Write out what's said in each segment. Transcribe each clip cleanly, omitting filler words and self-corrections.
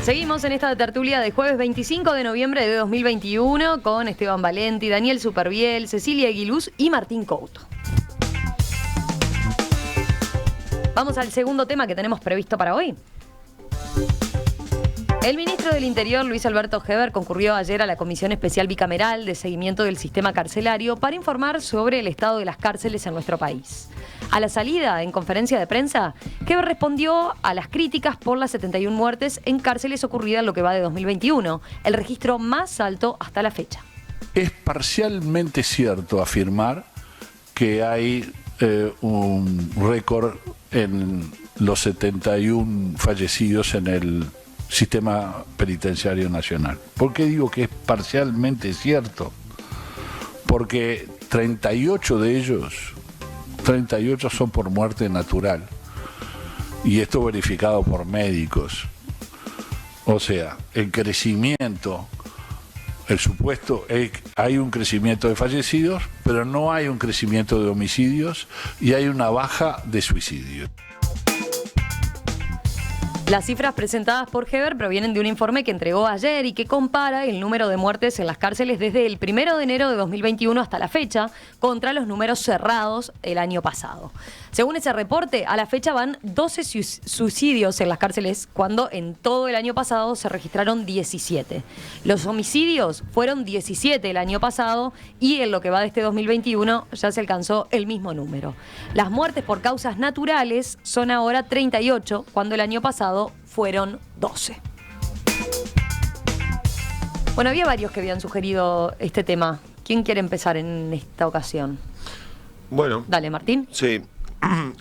Seguimos en esta tertulia de jueves 25 de noviembre de 2021 con Esteban Valenti, Daniel Superviel, Cecilia Aguiluz y Martín Couto. Vamos al segundo tema que tenemos previsto para hoy. El ministro del Interior, Luis Alberto Heber, concurrió ayer a la Comisión Especial Bicameral de Seguimiento del Sistema Carcelario para informar sobre el estado de las cárceles en nuestro país. A la salida, en conferencia de prensa, Heber respondió a las críticas por las 71 muertes en cárceles ocurridas en lo que va de 2021, el registro más alto hasta la fecha. Es parcialmente cierto afirmar que hay un récord en los 71 fallecidos en el Sistema Penitenciario Nacional. ¿Por qué digo que es parcialmente cierto? Porque 38 de ellos, 38 son por muerte natural. Y esto verificado por médicos. O sea, el crecimiento, el supuesto, hay un crecimiento de fallecidos, pero no hay un crecimiento de homicidios y hay una baja de suicidios. Las cifras presentadas por Heber provienen de un informe que entregó ayer y que compara el número de muertes en las cárceles desde el 1 de enero de 2021 hasta la fecha contra los números cerrados el año pasado. Según ese reporte, a la fecha van 12 suicidios en las cárceles cuando en todo el año pasado se registraron 17. Los homicidios fueron 17 el año pasado y en lo que va de este 2021 ya se alcanzó el mismo número. Las muertes por causas naturales son ahora 38 cuando el año pasado fueron 12. Bueno, había varios que habían sugerido este tema. ¿Quién quiere empezar en esta ocasión? Bueno. Dale, Martín. Sí.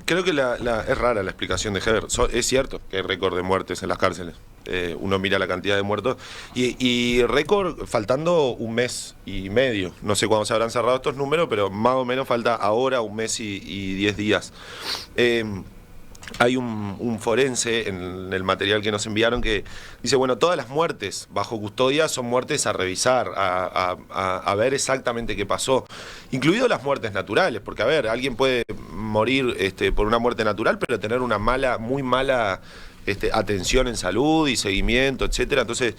Creo que es rara la explicación de Heber. Es cierto que hay récord de muertes en las cárceles. Uno mira la cantidad de muertos y récord faltando un mes y medio. No sé cuándo se habrán cerrado estos números, pero más o menos falta ahora un mes y 10 días. Hay un forense en el material que nos enviaron que dice, bueno, todas las muertes bajo custodia son muertes a revisar, a ver exactamente qué pasó, incluido las muertes naturales, porque a ver, alguien puede morir por una muerte natural, pero tener una muy mala atención en salud y seguimiento, etcétera. Entonces,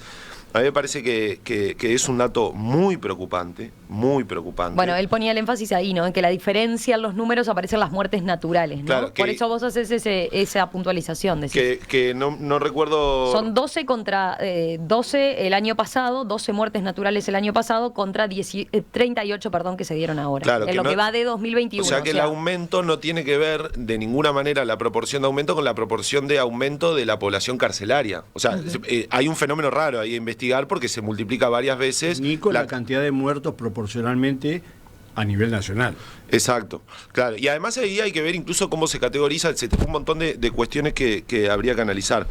a mí me parece que es un dato muy preocupante, muy preocupante. Bueno, él ponía el énfasis ahí, ¿no? En que la diferencia en los números aparecen las muertes naturales, ¿no? Claro, por eso vos haces esa puntualización. Decís. Que no recuerdo... Son 12 contra 12 el año pasado, 12 muertes naturales el año pasado contra 38, que se dieron ahora. Claro, en lo que va de 2021. O sea que el aumento no tiene que ver de ninguna manera la proporción de aumento con la proporción de aumento de la población carcelaria. O sea, hay un fenómeno raro ahí a investigar porque se multiplica varias veces. Ni con la cantidad de muertos proporcionalmente a nivel nacional. Exacto, claro. Y además ahí hay que ver incluso cómo se categoriza, etcétera. Un montón de cuestiones que habría que analizar.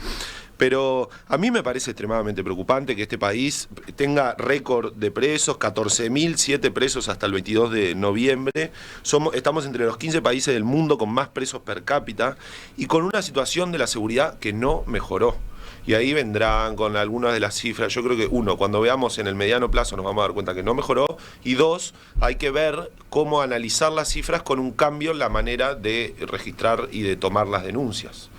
Pero a mí me parece extremadamente preocupante que este país tenga récord de presos, 14.007 presos hasta el 22 de noviembre. Estamos entre los 15 países del mundo con más presos per cápita y con una situación de la seguridad que no mejoró. Y ahí vendrán con algunas de las cifras. Yo creo que, uno, cuando veamos en el mediano plazo nos vamos a dar cuenta que no mejoró. Y dos, hay que ver cómo analizar las cifras con un cambio en la manera de registrar y de tomar las denuncias.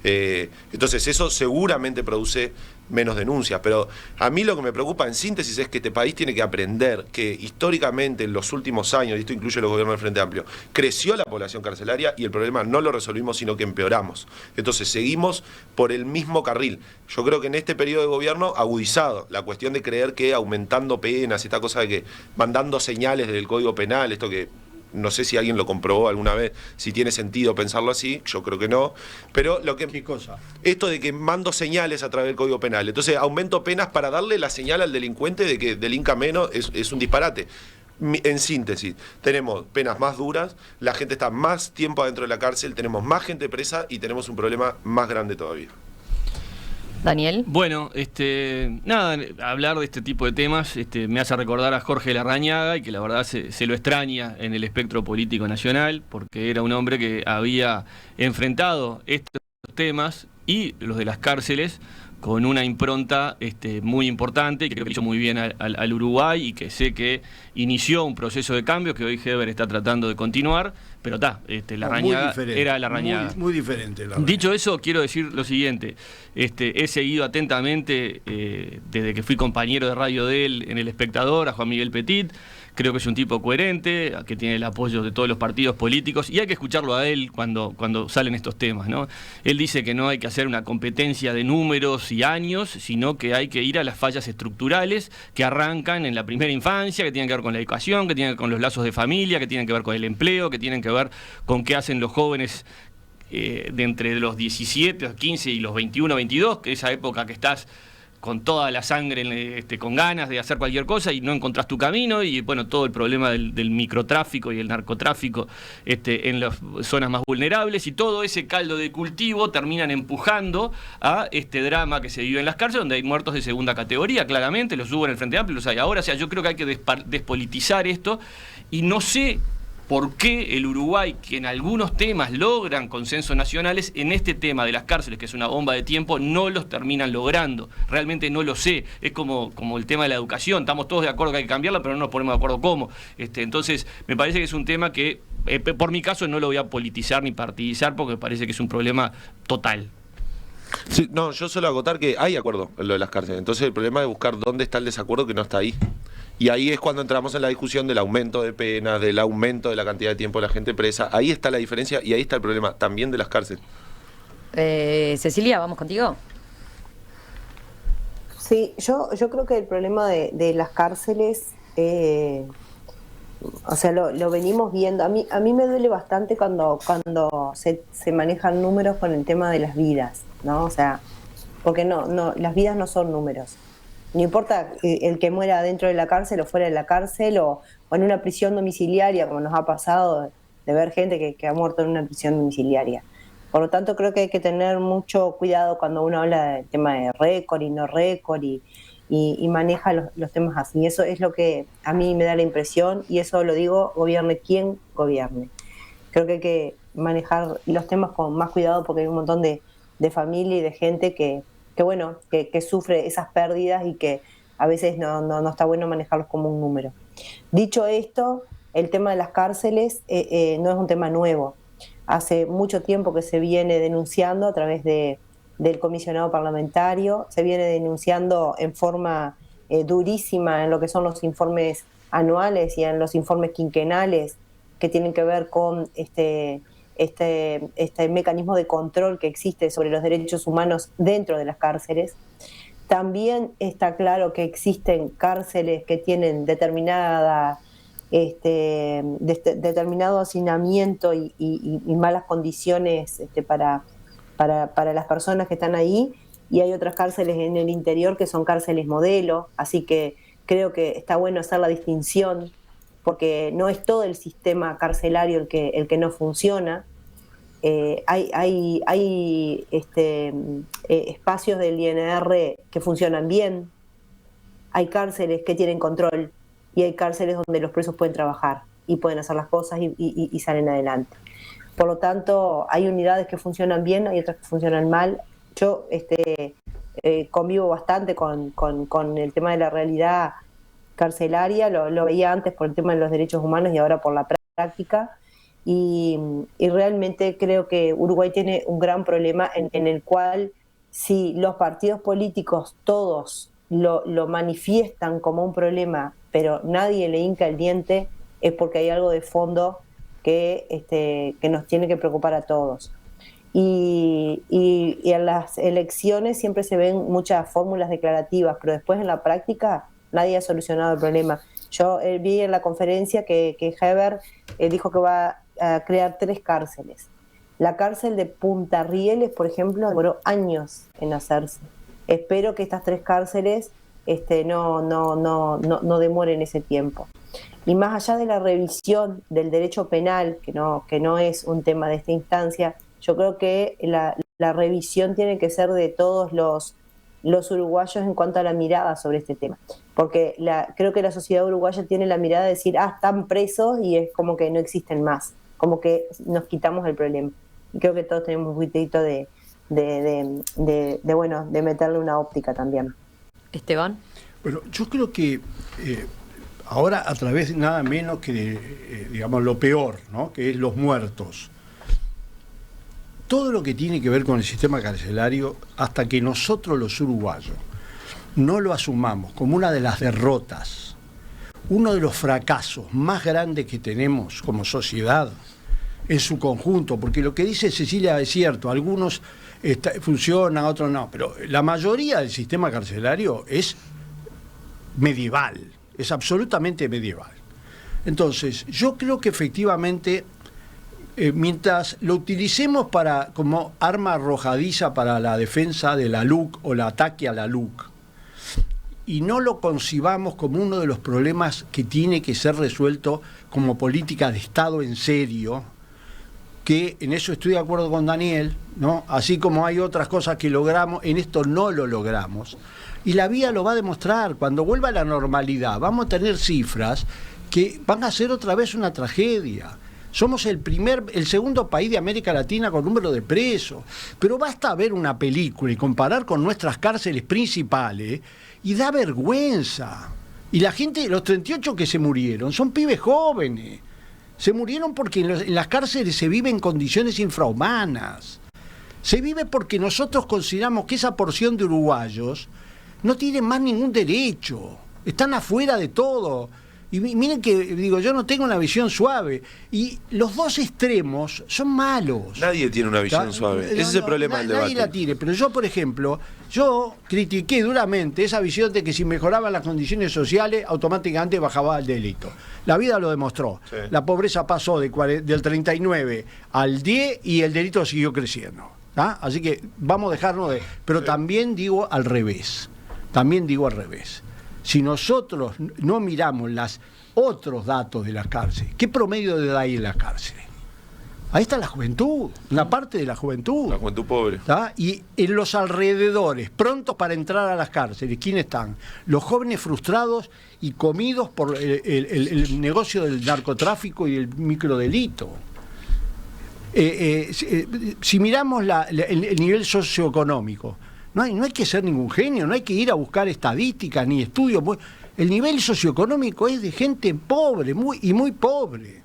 Entonces eso seguramente produce menos denuncias, pero a mí lo que me preocupa en síntesis es que este país tiene que aprender que históricamente en los últimos años, y esto incluye los gobiernos del Frente Amplio, creció la población carcelaria y el problema no lo resolvimos sino que empeoramos. Entonces seguimos por el mismo carril. Yo creo que en este periodo de gobierno agudizado la cuestión de creer que aumentando penas, esta cosa de que mandando señales del Código Penal, esto que no sé si alguien lo comprobó alguna vez, si tiene sentido pensarlo así, yo creo que no. Pero lo que... ¿Qué cosa? Esto de que mando señales a través del Código Penal. Entonces aumento penas para darle la señal al delincuente de que delinca menos, es un disparate. En síntesis, tenemos penas más duras, la gente está más tiempo adentro de la cárcel, tenemos más gente presa y tenemos un problema más grande todavía. Daniel. Bueno, nada, hablar de este tipo de temas me hace recordar a Jorge Larrañaga y que la verdad se lo extraña en el espectro político nacional porque era un hombre que había enfrentado estos temas y los de las cárceles con una impronta muy importante, que creo que hizo muy bien al Uruguay y que sé que inició un proceso de cambio que hoy Heber está tratando de continuar, pero Larrañaga era Larrañaga. Muy diferente. Dicho eso, quiero decir lo siguiente, he seguido atentamente, desde que fui compañero de radio de él en El Espectador, a Juan Miguel Petit. Creo que es un tipo coherente, que tiene el apoyo de todos los partidos políticos, y hay que escucharlo a él cuando salen estos temas, ¿no? Él dice que no hay que hacer una competencia de números y años, sino que hay que ir a las fallas estructurales que arrancan en la primera infancia, que tienen que ver con la educación, que tienen que ver con los lazos de familia, que tienen que ver con el empleo, que tienen que ver con qué hacen los jóvenes de entre los 17, los 15 y los 21, 22, que esa época que estás con toda la sangre, con ganas de hacer cualquier cosa y no encontrás tu camino, y bueno, todo el problema del microtráfico y el narcotráfico en las zonas más vulnerables, y todo ese caldo de cultivo terminan empujando a este drama que se vive en las cárceles, donde hay muertos de segunda categoría, claramente, los hubo en el Frente Amplio, los hay ahora. O sea, yo creo que hay que despolitizar esto, y no sé por qué el Uruguay, que en algunos temas logran consensos nacionales, en este tema de las cárceles, que es una bomba de tiempo, no los terminan logrando. Realmente no lo sé. Es como el tema de la educación. Estamos todos de acuerdo que hay que cambiarla, pero no nos ponemos de acuerdo cómo. Entonces, me parece que es un tema que, por mi caso, no lo voy a politizar ni partidizar, porque me parece que es un problema total. Sí, no, yo solo acotar que hay acuerdo en lo de las cárceles. Entonces el problema es buscar dónde está el desacuerdo que no está ahí. Y ahí es cuando entramos en la discusión del aumento de penas, del aumento de la cantidad de tiempo de la gente presa. Ahí está la diferencia y ahí está el problema también de las cárceles. Cecilia, vamos contigo. Sí, yo creo que el problema de las cárceles, o sea, lo venimos viendo. A mí me duele bastante cuando se manejan números con el tema de las vidas, ¿no? O sea, porque no, las vidas no son números. No importa el que muera dentro de la cárcel o fuera de la cárcel o en una prisión domiciliaria, como nos ha pasado de ver gente que ha muerto en una prisión domiciliaria. Por lo tanto, creo que hay que tener mucho cuidado cuando uno habla del tema de récord y no récord y maneja los temas así. Eso es lo que a mí me da la impresión, y eso lo digo, gobierne quien gobierne. Creo que hay que manejar los temas con más cuidado, porque hay un montón de familia y de gente que sufre esas pérdidas y que a veces no está bueno manejarlos como un número. Dicho esto, el tema de las cárceles no es un tema nuevo. Hace mucho tiempo que se viene denunciando a través del comisionado parlamentario, se viene denunciando en forma durísima en lo que son los informes anuales y en los informes quinquenales que tienen que ver con este mecanismo de control que existe sobre los derechos humanos dentro de las cárceles. También está claro que existen cárceles que tienen determinado hacinamiento y malas condiciones para las personas que están ahí, y hay otras cárceles en el interior que son cárceles modelo, así que creo que está bueno hacer la distinción, porque no es todo el sistema carcelario el que no funciona. Hay espacios del INR que funcionan bien, hay cárceles que tienen control y hay cárceles donde los presos pueden trabajar y pueden hacer las cosas y salen adelante. Por lo tanto, hay unidades que funcionan bien, hay otras que funcionan mal. Yo convivo bastante con el tema de la realidad carcelaria, lo veía antes por el tema de los derechos humanos y ahora por la práctica, y realmente creo que Uruguay tiene un gran problema en el cual, si los partidos políticos todos lo manifiestan como un problema, pero nadie le hinca el diente, es porque hay algo de fondo que nos tiene que preocupar a todos. Y en las elecciones siempre se ven muchas fórmulas declarativas, pero después en la práctica nadie ha solucionado el problema. Yo vi en la conferencia que Heber dijo que va a crear 3 cárceles. La cárcel de Punta Rieles, por ejemplo, demoró años en hacerse. Espero que estas 3 cárceles no demoren ese tiempo. Y más allá de la revisión del derecho penal, que no es un tema de esta instancia, yo creo que la revisión tiene que ser de todos los uruguayos en cuanto a la mirada sobre este tema. Porque creo que la sociedad uruguaya tiene la mirada de decir, están presos, y es como que no existen más, como que nos quitamos el problema. Y creo que todos tenemos un poquitito de bueno, de meterle una óptica también. Esteban. Bueno, yo creo que ahora a través de nada menos que digamos, lo peor, ¿no? Que es los muertos. Todo lo que tiene que ver con el sistema carcelario, hasta que nosotros los uruguayos no lo asumamos como una de las derrotas, uno de los fracasos más grandes que tenemos como sociedad en su conjunto, porque lo que dice Cecilia es cierto, algunos funcionan, otros no, pero la mayoría del sistema carcelario es medieval, es absolutamente medieval. Entonces, yo creo que efectivamente, mientras lo utilicemos como arma arrojadiza para la defensa de la LUC o el ataque a la LUC, y no lo concibamos como uno de los problemas que tiene que ser resuelto como política de Estado en serio, que en eso estoy de acuerdo con Daniel, ¿no? Así como hay otras cosas que logramos, en esto no lo logramos. Y la vida lo va a demostrar. Cuando vuelva a la normalidad, vamos a tener cifras que van a ser otra vez una tragedia. Somos el segundo país de América Latina con número de presos. Pero basta ver una película y comparar con nuestras cárceles principales y da vergüenza. Y la gente, los 38 que se murieron, son pibes jóvenes. Se murieron porque en las cárceles se vive en condiciones infrahumanas. Se vive porque nosotros consideramos que esa porción de uruguayos no tienen más ningún derecho. Están afuera de todo. Y miren que, digo, yo no tengo una visión suave. Y los dos extremos son malos. Nadie tiene una visión suave. Ese es el problema del debate. Nadie la tiene. Pero yo, por ejemplo, yo critiqué duramente esa visión de que si mejoraban las condiciones sociales, automáticamente bajaba el delito. La vida lo demostró. Sí. La pobreza pasó del 39 al 10 y el delito siguió creciendo. ¿Ah? Así que vamos a dejarnos de... Pero sí. También digo al revés. Si nosotros no miramos los otros datos de las cárceles, ¿qué promedio de edad hay en las cárceles? Ahí está la juventud, una parte de la juventud. La juventud pobre. ¿Tá? Y en los alrededores, prontos para entrar a las cárceles, ¿quiénes están? Los jóvenes frustrados y comidos por el negocio del narcotráfico y el microdelito. Si miramos el nivel socioeconómico, no hay que ser ningún genio, no hay que ir a buscar estadísticas ni estudios. El nivel socioeconómico es de gente pobre, muy pobre.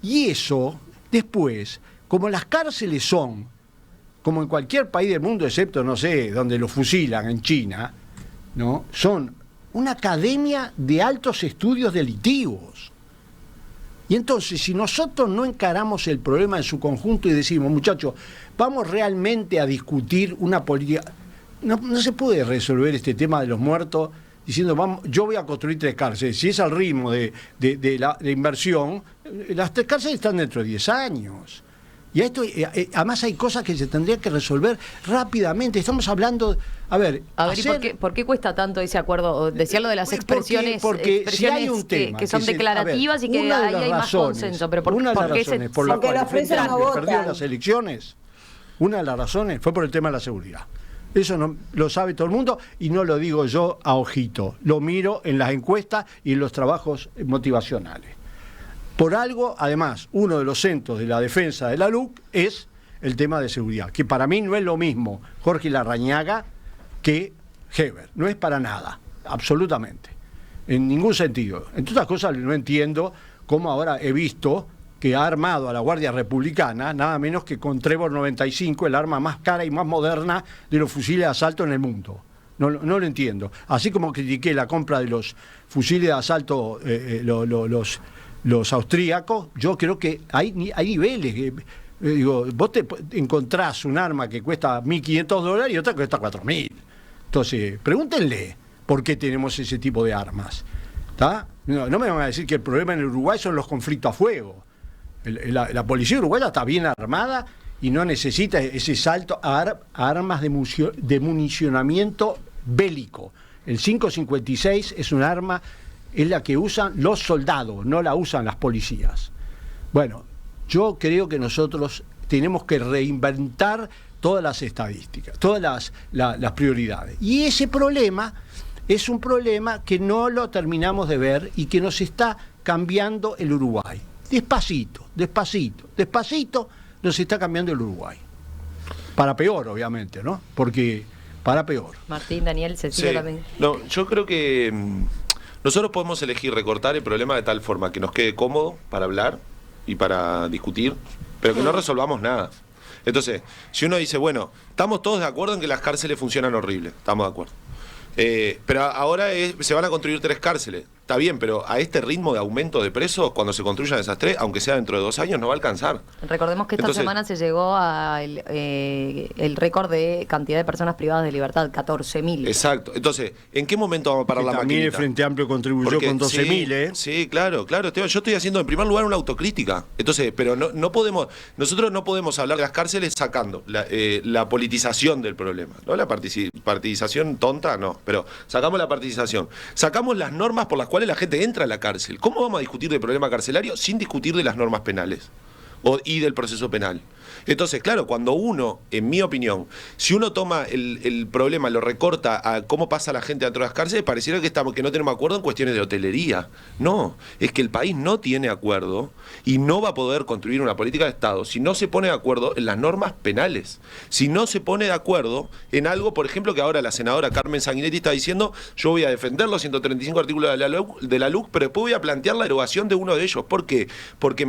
Y eso, después, como las cárceles son, como en cualquier país del mundo, excepto, no sé, donde los fusilan, en China, ¿no? Son una academia de altos estudios delictivos. Y entonces, si nosotros no encaramos el problema en su conjunto y decimos, muchachos, vamos realmente a discutir una política... No se puede resolver este tema de los muertos diciendo, yo voy a construir 3 cárceles. Si es al ritmo de inversión, las 3 cárceles están dentro de 10 años. Y esto, además hay cosas que se tendrían que resolver rápidamente. Estamos hablando... ¿Y por qué cuesta tanto ese acuerdo? Decía lo de las expresiones, porque si hay un tema que son declarativas y que ahí hay más consenso. Pero una de las razones por la cual perdió las elecciones, una de las razones fue por el tema de la seguridad. Eso no, lo sabe todo el mundo y no lo digo yo a ojito. Lo miro en las encuestas y en los trabajos motivacionales. Por algo, además, uno de los centros de la defensa de la LUC es el tema de seguridad, que para mí no es lo mismo Jorge Larrañaga que Heber. No es para nada, absolutamente. En ningún sentido. Entre otras cosas, no entiendo cómo ahora he visto que ha armado a la Guardia Republicana, nada menos que con Trevor 95, el arma más cara y más moderna de los fusiles de asalto en el mundo. No lo entiendo. Así como critiqué la compra de los fusiles de asalto, los austríacos, yo creo que hay niveles. Digo, vos te encontrás un arma que cuesta $1.500 y otra que cuesta $4.000. Entonces, pregúntenle por qué tenemos ese tipo de armas. ¿Tá? No me van a decir que el problema en el Uruguay son los conflictos a fuego. La policía uruguaya está bien armada y no necesita ese salto a armas de municionamiento bélico. El 5.56 es un arma, es la que usan los soldados, no la usan las policías. Bueno, yo creo que nosotros tenemos que reinventar todas las estadísticas, todas las prioridades. Y ese problema es un problema que no lo terminamos de ver y que nos está cambiando el Uruguay. Despacito nos está cambiando el Uruguay. para peor, obviamente, ¿no? Porque para peor. Martín, Daniel, Cecilia Sí. también. No, yo creo que nosotros podemos elegir recortar el problema de tal forma que nos quede cómodo para hablar y para discutir, pero que no resolvamos nada. Entonces, si uno dice, bueno, estamos todos de acuerdo en que las cárceles funcionan horrible, estamos de acuerdo. Pero ahora se van a construir 3 cárceles. Está bien, pero a este ritmo de aumento de presos, cuando se construyan esas 3, aunque sea dentro de 2 años, no va a alcanzar. Recordemos que esta Entonces, semana se llegó al el récord de cantidad de personas privadas de libertad, 14.000. Exacto. Entonces, ¿en qué momento vamos a parar Que la también el maquinita? Frente Amplio contribuyó Porque, con 12.000, sí, ¿eh? Sí, claro, Esteban, yo estoy haciendo en primer lugar una autocrítica. Entonces, pero no podemos, nosotros no podemos hablar de las cárceles sacando la politización del problema, ¿no? La partidización tonta, no, pero sacamos la partidización. Sacamos las normas por las cuales la gente entra a la cárcel. ¿Cómo vamos a discutir del problema carcelario sin discutir de las normas penales? Y del proceso penal. Entonces, claro, cuando uno, en mi opinión, si uno toma el problema, lo recorta a cómo pasa la gente dentro de las cárceles, pareciera que no tenemos acuerdo en cuestiones de hotelería. No, es que el país no tiene acuerdo y no va a poder construir una política de Estado si no se pone de acuerdo en las normas penales. Si no se pone de acuerdo en algo, por ejemplo, que ahora la senadora Carmen Sanguinetti está diciendo, yo voy a defender los 135 artículos de la LUC, pero después voy a plantear la erogación de uno de ellos. ¿Por qué? Porque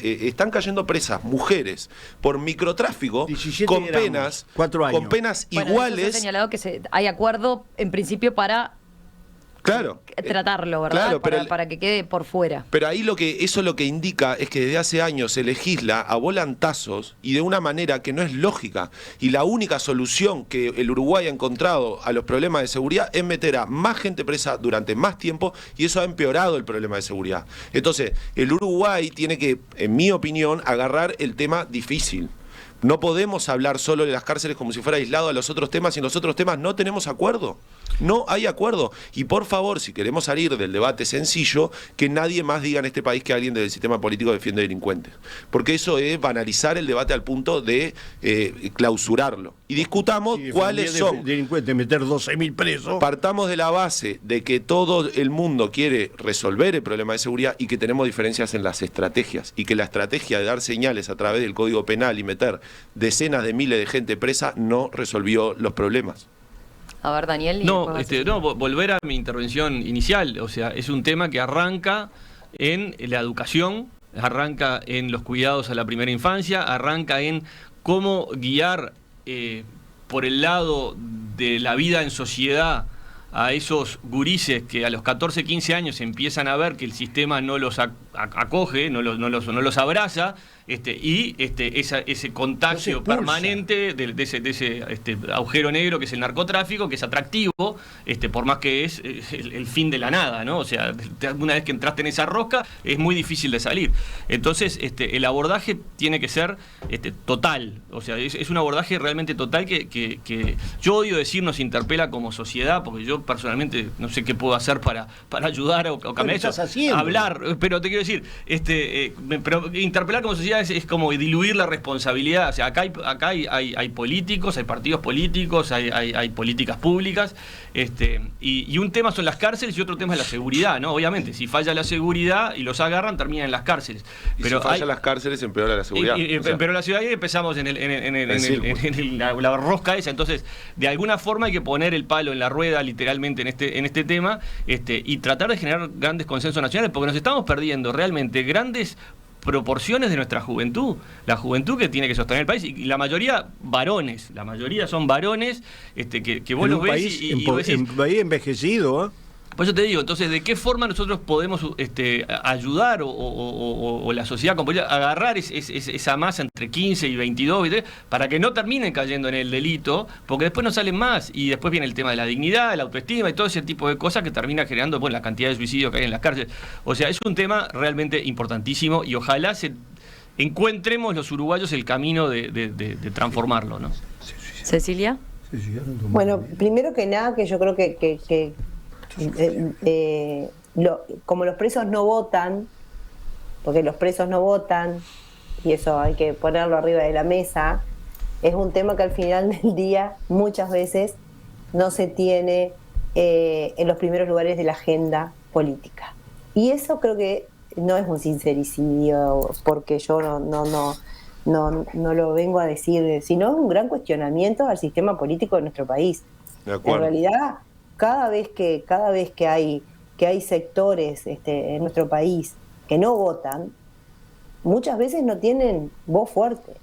están cayendo presas mujeres por microtráfico 17 con gramos, penas 4 años. con penas Bueno, eso iguales. se ha señalado que hay acuerdo en principio para Claro. tratarlo, ¿verdad? Claro, pero para que quede por fuera. Pero ahí eso lo que indica es que desde hace años se legisla a volantazos y de una manera que no es lógica. Y la única solución que el Uruguay ha encontrado a los problemas de seguridad es meter a más gente presa durante más tiempo, y eso ha empeorado el problema de seguridad. Entonces, el Uruguay tiene que, en mi opinión, agarrar el tema difícil. No podemos hablar solo de las cárceles como si fuera aislado a los otros temas, y en los otros temas no tenemos acuerdo. No hay acuerdo. Y por favor, si queremos salir del debate sencillo, que nadie más diga en este país que alguien del sistema político defiende delincuentes. Porque eso es banalizar el debate al punto de clausurarlo. Y discutamos cuáles son. Delincuentes, meter 12.000 presos. Partamos de la base de que todo el mundo quiere resolver el problema de seguridad y que tenemos diferencias en las estrategias, y que la estrategia de dar señales a través del Código Penal y meter decenas de miles de gente presa no resolvió los problemas. A ver, Daniel. Volver a mi intervención inicial. O sea, es un tema que arranca en la educación, arranca en los cuidados a la primera infancia, arranca en cómo guiar por el lado de la vida en sociedad a esos gurises que a los 14, 15 años empiezan a ver que el sistema no los acoge, no los abraza, ese contagio permanente de ese agujero negro que es el narcotráfico, que es atractivo, por más que es el fin de la nada, ¿no? O sea, una vez que entraste en esa rosca, es muy difícil de salir. Entonces, el abordaje tiene que ser total. O sea, es un abordaje realmente total que yo odio decir nos interpela como sociedad, porque yo personalmente no sé qué puedo hacer para ayudar o cambiar eso. Hablar, pero te quiero decir, pero interpelar como sociedad es como diluir la responsabilidad. O sea, acá hay políticos, hay partidos políticos, hay políticas públicas, y un tema son las cárceles y otro tema es la seguridad, ¿no? Obviamente, si falla la seguridad y los agarran, terminan en las cárceles. Pero si falla las cárceles, empeora la seguridad. Pero la ciudad, y empezamos en la rosca esa. Entonces, de alguna forma hay que poner el palo en la rueda, literalmente, en este tema, y tratar de generar grandes consensos nacionales, porque nos estamos perdiendo realmente grandes proporciones de nuestra juventud, la juventud que tiene que sostener el país, y la mayoría varones, la mayoría son varones, que vos los ves y vos decís, en país envejecido, ¿eh? Por eso te digo, entonces, ¿de qué forma nosotros podemos ayudar o la sociedad a agarrar esa masa entre 15 y 22 para que no terminen cayendo en el delito? Porque después no salen más, y después viene el tema de la dignidad, la autoestima y todo ese tipo de cosas que termina generando la cantidad de suicidios que hay en las cárceles. O sea, es un tema realmente importantísimo, y ojalá encuentremos los uruguayos el camino de transformarlo, ¿no? Cecilia. Bueno, primero que nada, que yo creo que como los presos no votan, porque los presos no votan, y eso hay que ponerlo arriba de la mesa, es un tema que al final del día muchas veces no se tiene en los primeros lugares de la agenda política. Y eso creo que no es un sincericidio, porque yo no lo vengo a decir, sino un gran cuestionamiento al sistema político de nuestro país. De acuerdo. En realidad, cada vez que hay sectores en nuestro país que no votan, muchas veces no tienen voz fuerte.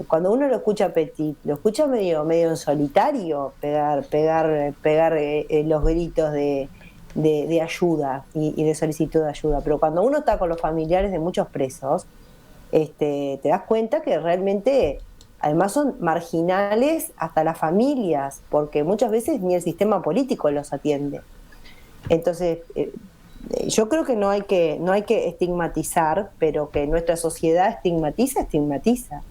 Cuando uno lo escucha a Petit, lo escucha medio en solitario, pegar los gritos de ayuda y de solicitud de ayuda. Pero cuando uno está con los familiares de muchos presos, te das cuenta que realmente, además, son marginales hasta las familias, porque muchas veces ni el sistema político los atiende. Entonces, yo creo que no hay que estigmatizar, pero que nuestra sociedad estigmatiza.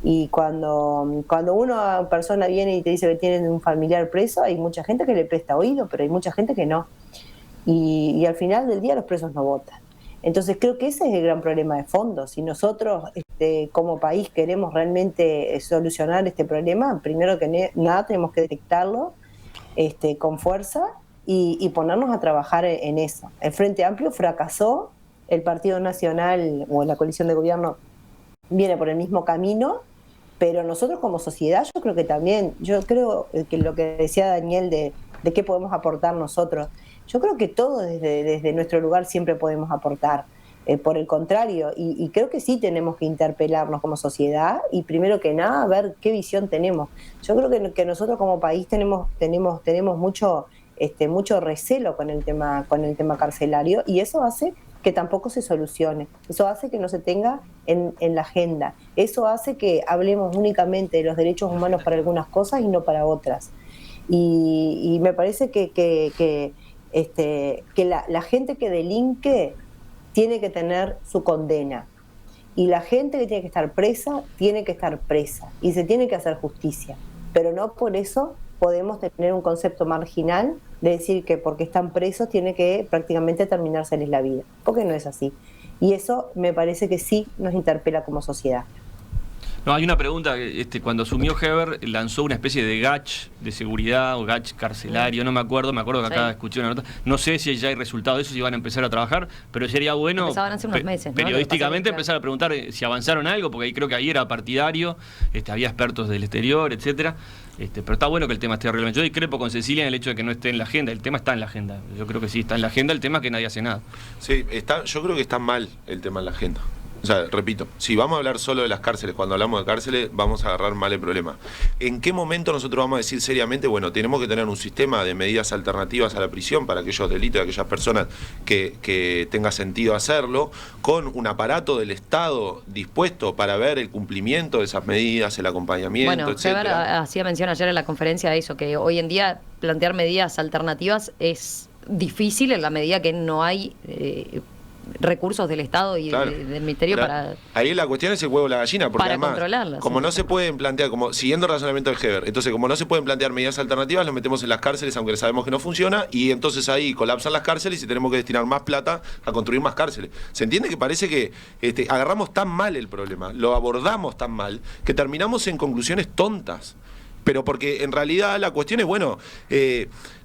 Y cuando una persona viene y te dice que tienen un familiar preso, hay mucha gente que le presta oído, pero hay mucha gente que no. Y al final del día los presos no votan. Entonces creo que ese es el gran problema de fondo. Si nosotros como país queremos realmente solucionar este problema, primero que nada tenemos que detectarlo con fuerza y ponernos a trabajar en eso. El Frente Amplio fracasó, el Partido Nacional o la coalición de gobierno viene por el mismo camino, pero nosotros como sociedad yo creo que lo que decía Daniel de qué podemos aportar nosotros, yo creo que todos desde nuestro lugar siempre podemos aportar. Por el contrario, y creo que sí tenemos que interpelarnos como sociedad y primero que nada ver qué visión tenemos. Yo creo que nosotros como país tenemos mucho recelo con el tema carcelario, y eso hace que tampoco se solucione, eso hace que no se tenga en la agenda, eso hace que hablemos únicamente de los derechos humanos para algunas cosas y no para otras. Y me parece que la gente que delinque tiene que tener su condena, y la gente que tiene que estar presa tiene que estar presa, y se tiene que hacer justicia, pero no por eso podemos tener un concepto marginal de decir que porque están presos tiene que prácticamente terminárseles la vida, porque no es así. Y eso me parece que sí nos interpela como sociedad. No, hay una pregunta, cuando asumió Heber lanzó una especie de GACH de seguridad o GACH carcelario, no me acuerdo que acá escuché una nota, no sé si ya hay resultado de eso, si van a empezar a trabajar, pero sería bueno empezaban hace unos meses, ¿no? Periodísticamente empezar a preguntar si avanzaron algo, porque ahí creo que ahí era partidario, había expertos del exterior, etcétera. Pero está bueno que el tema esté arreglado. Yo discrepo con Cecilia en el hecho de que no esté en la agenda. El tema está en la agenda. Yo creo que sí está en la agenda. El tema es que nadie hace nada. Sí, yo creo que está mal el tema en la agenda. O sea, repito, si vamos a hablar solo de las cárceles, cuando hablamos de cárceles, vamos a agarrar mal el problema. ¿En qué momento nosotros vamos a decir seriamente, bueno, tenemos que tener un sistema de medidas alternativas a la prisión para aquellos delitos de aquellas personas que tenga sentido hacerlo, con un aparato del Estado dispuesto para ver el cumplimiento de esas medidas, el acompañamiento, etcétera? Bueno, Heber hacía mención ayer en la conferencia de eso, que hoy en día plantear medidas alternativas es difícil en la medida que no hay recursos del Estado y claro, del Ministerio para... Ahí la cuestión es el huevo o la gallina, porque para además, controlarlas, como sí. no se pueden plantear, como siguiendo el razonamiento del Heber, entonces como no se pueden plantear medidas alternativas, los metemos en las cárceles, aunque sabemos que no funciona, y entonces ahí colapsan las cárceles y tenemos que destinar más plata a construir más cárceles. ¿Se entiende que parece que agarramos tan mal el problema, lo abordamos tan mal, que terminamos en conclusiones tontas? Pero porque en realidad la cuestión es, bueno,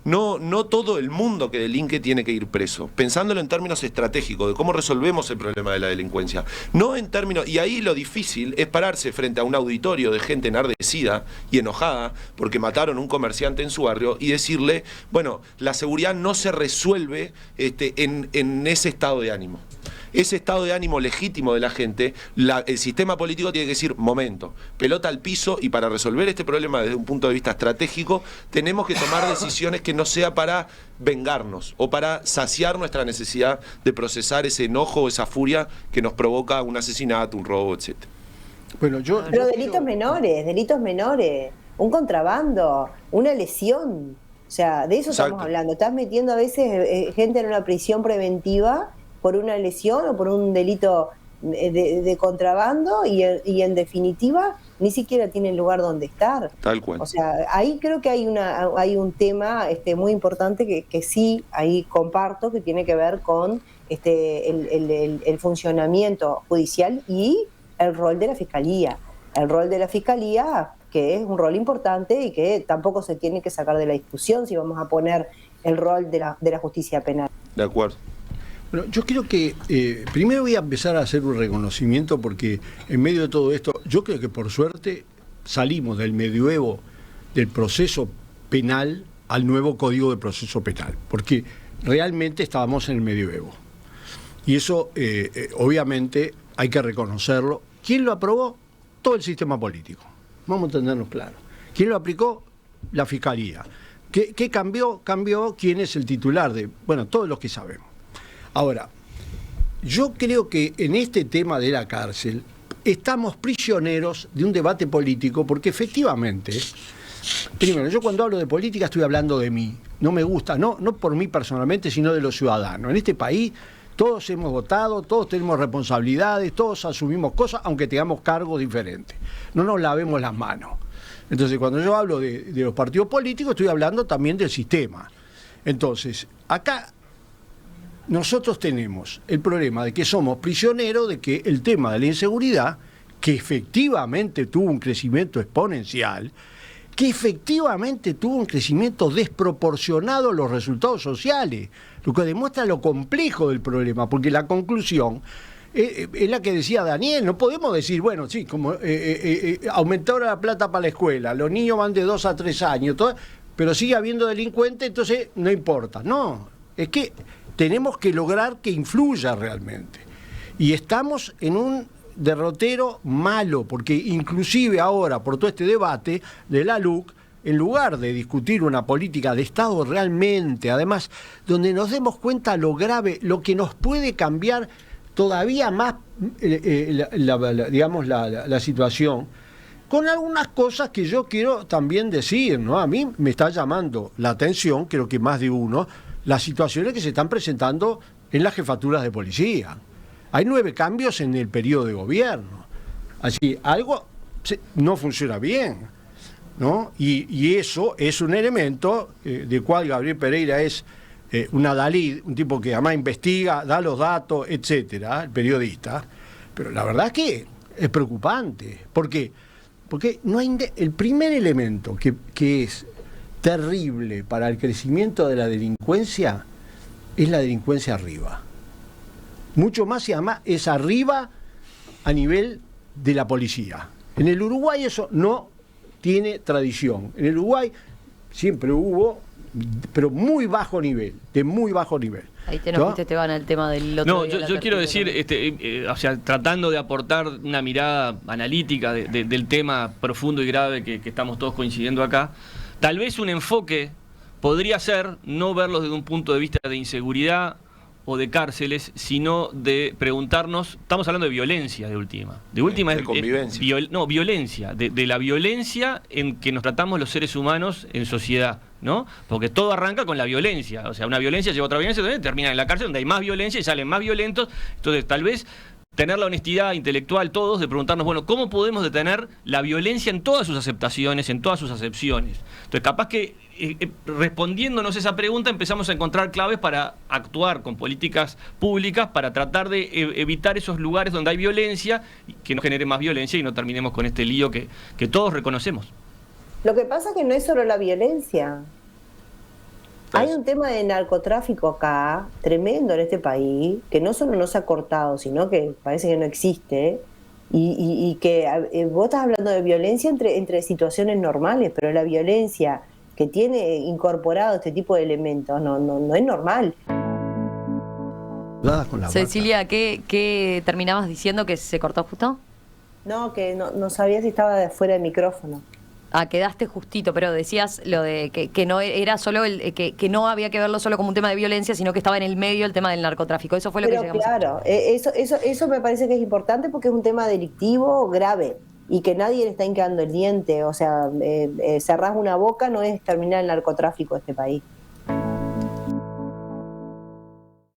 no todo el mundo que delinque tiene que ir preso. Pensándolo en términos estratégicos, de cómo resolvemos el problema de la delincuencia. No en términos... Y ahí lo difícil es pararse frente a un auditorio de gente enardecida y enojada porque mataron a un comerciante en su barrio y decirle, bueno, la seguridad no se resuelve en ese estado de ánimo. Ese estado de ánimo legítimo de la gente, el sistema político tiene que decir, momento, pelota al piso, y para resolver este problema desde un punto de vista estratégico, tenemos que tomar decisiones que no sea para vengarnos o para saciar nuestra necesidad de procesar ese enojo o esa furia que nos provoca un asesinato, un robo, etc. Bueno, pero delitos menores, un contrabando, una lesión, o sea, de eso Exacto. estamos hablando. Estás metiendo a veces gente en una prisión preventiva por una lesión o por un delito de contrabando y en definitiva ni siquiera tienen lugar donde estar. Tal cual. O sea, ahí creo que hay un tema muy importante que sí, ahí comparto, que tiene que ver con el funcionamiento judicial y el rol de la Fiscalía. El rol de la Fiscalía, que es un rol importante y que tampoco se tiene que sacar de la discusión si vamos a poner el rol de la justicia penal. De acuerdo. Bueno, yo creo que primero voy a empezar a hacer un reconocimiento porque en medio de todo esto, yo creo que por suerte salimos del medioevo del proceso penal al nuevo Código de Proceso Penal, porque realmente estábamos en el medioevo. Y eso, obviamente, hay que reconocerlo. ¿Quién lo aprobó? Todo el sistema político. Vamos a entendernos claro. ¿Quién lo aplicó? La Fiscalía. ¿Qué cambió? Cambió quién es el titular de... Bueno, todos los que sabemos. Ahora, yo creo que en este tema de la cárcel estamos prisioneros de un debate político porque efectivamente, primero, yo cuando hablo de política estoy hablando de mí. No me gusta, no por mí personalmente, sino de los ciudadanos. En este país todos hemos votado, todos tenemos responsabilidades, todos asumimos cosas, aunque tengamos cargos diferentes. No nos lavemos las manos. Entonces, cuando yo hablo de los partidos políticos, estoy hablando también del sistema. Entonces, acá nosotros tenemos el problema de que somos prisioneros de que el tema de la inseguridad, que efectivamente tuvo un crecimiento exponencial, que efectivamente tuvo un crecimiento desproporcionado a los resultados sociales, lo que demuestra lo complejo del problema, porque la conclusión es la que decía Daniel, no podemos decir, bueno, sí, como aumentó la plata para la escuela, los niños van de 2 a 3 años, pero sigue habiendo delincuentes, entonces no importa. No, es que tenemos que lograr que influya realmente. Y estamos en un derrotero malo, porque inclusive ahora, por todo este debate de la LUC, en lugar de discutir una política de Estado realmente, además, donde nos demos cuenta lo grave, lo que nos puede cambiar todavía más, la situación, con algunas cosas que yo quiero también decir, ¿no? A mí me está llamando la atención, creo que más de uno, las situaciones que se están presentando en las jefaturas de policía. Hay 9 cambios en el periodo de gobierno. Así, algo no funciona bien, ¿no? Y eso es un elemento del cual Gabriel Pereira es un adalid, un tipo que además investiga, da los datos, etcétera, el periodista. Pero la verdad es que es preocupante. ¿Por qué? Porque no hay el primer elemento que es terrible para el crecimiento de la delincuencia es la delincuencia arriba. Mucho más y además es arriba a nivel de la policía. En el Uruguay eso no tiene tradición. En el Uruguay siempre hubo, pero muy bajo nivel, de muy bajo nivel. Ahí te nos fuiste, Esteban, al tema del otro No, día yo quiero decir, o sea, tratando de aportar una mirada analítica del tema profundo y grave que estamos todos coincidiendo acá, tal vez un enfoque podría ser no verlo desde un punto de vista de inseguridad o de cárceles, sino de preguntarnos, estamos hablando de violencia de última. De última de convivencia. Violencia, de la violencia en que nos tratamos los seres humanos en sociedad, ¿no? Porque todo arranca con la violencia, o sea, una violencia lleva a otra violencia, donde termina en la cárcel, donde hay más violencia y salen más violentos. Entonces, tal vez tener la honestidad intelectual todos de preguntarnos, bueno, ¿cómo podemos detener la violencia en todas sus aceptaciones, en todas sus acepciones? Entonces, capaz que respondiéndonos esa pregunta empezamos a encontrar claves para actuar con políticas públicas para tratar de evitar esos lugares donde hay violencia, que no genere más violencia y no terminemos con este lío que todos reconocemos. Lo que pasa es que no es solo la violencia. Hay un tema de narcotráfico acá, tremendo en este país, que no solo no se ha cortado, sino que parece que no existe, y que vos estás hablando de violencia entre situaciones normales, pero la violencia que tiene incorporado este tipo de elementos no es normal. Cecilia, ¿qué terminabas diciendo que se cortó justo? No, que no sabía si estaba de fuera del micrófono. Ah, quedaste justito, pero decías lo de que no era solo que no había que verlo solo como un tema de violencia, sino que estaba en el medio el tema del narcotráfico. Eso fue lo que llegamos a eso me parece que es importante porque es un tema delictivo grave y que nadie le está hincando el diente. O sea, cerrás una boca no es terminar el narcotráfico de este país.